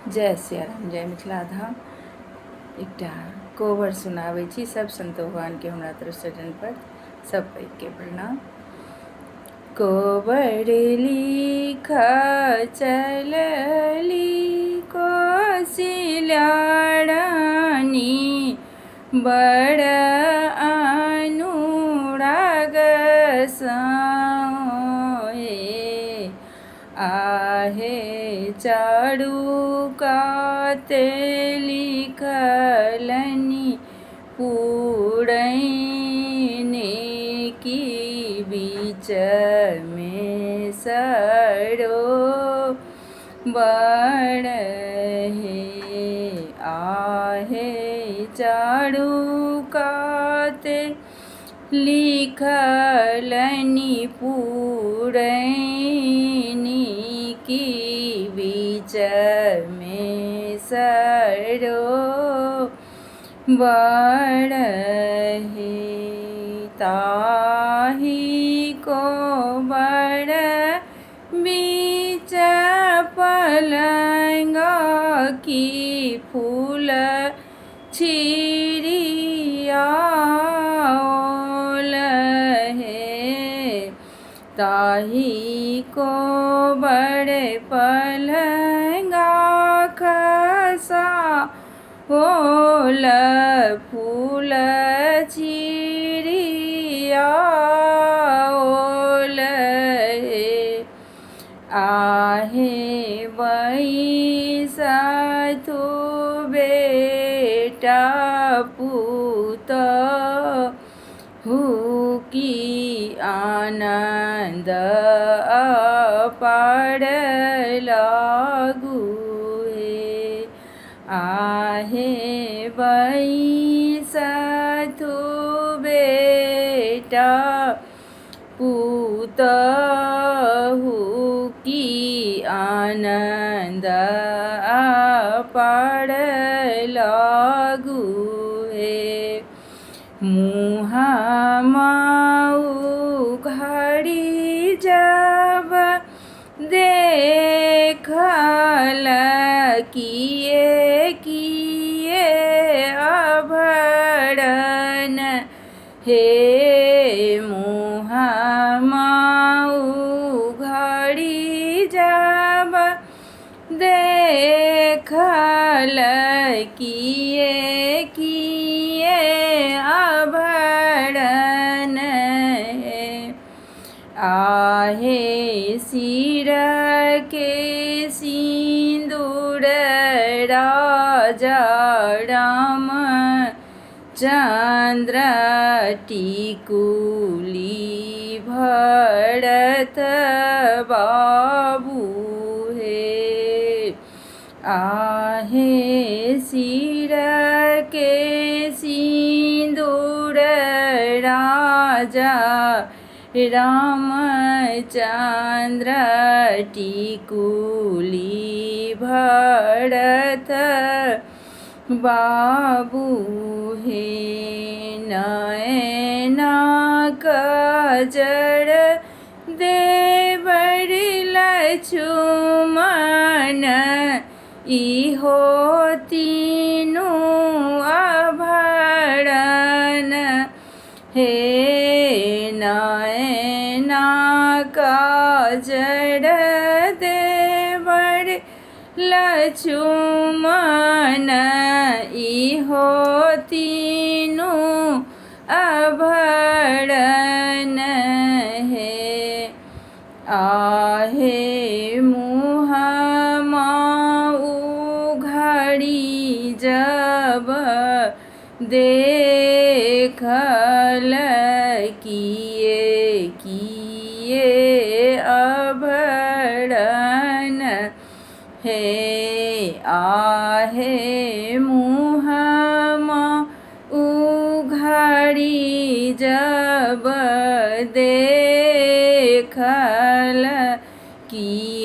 जय सियाराम, जय मिथिला धाम। एकटा कोबर सुनाबै छी सब संत भगवान के हमरा तरफ से पर सब पैघ के प्रणाम। कोबर लिख चलली कोसिला रानी, बड़ अनुराग साए। आहे चारू काते लिखलनि पुरैने की बीच में सरो बड़ हे। आहे चारू काते लिखलनि पुरैनी की बीच में सरो बड़ हे। ताही को बड़ बीच पलंगा की फूल छिड़ियाओल है। ताही को बड़े पलंगा खसा ओल फूल छिड़ियाओल है। आहे बैसथु बेटा पूत हुकी आनंद अपार लागू हे। आहे बैसथु बेटा पूत हुकी आनंद अपार लागू हे। मुँहा माऊ घड़ी जब देखल किए किए आभरण हे। मुँहा माऊ घड़ी जब देखल किए किए आभरण है। आहे सिर के सिंदूर राजा राम चंद्र टिकुली भरत बाबू हे। आहे सिर के सिंदूर राजा रामचंद्र टिकुली भरत बाबू हे। नयना कजर देवर लक्ष्मण इहो तीनू आभरण हे। नयना काजर देवर लक्ष्मण इहो तीनू आभरण है। आहे मुँहा माऊ घड़ी जब देखल किए किए आभरण हे। आहे मुँहा माऊ घड़ी जब देखल किए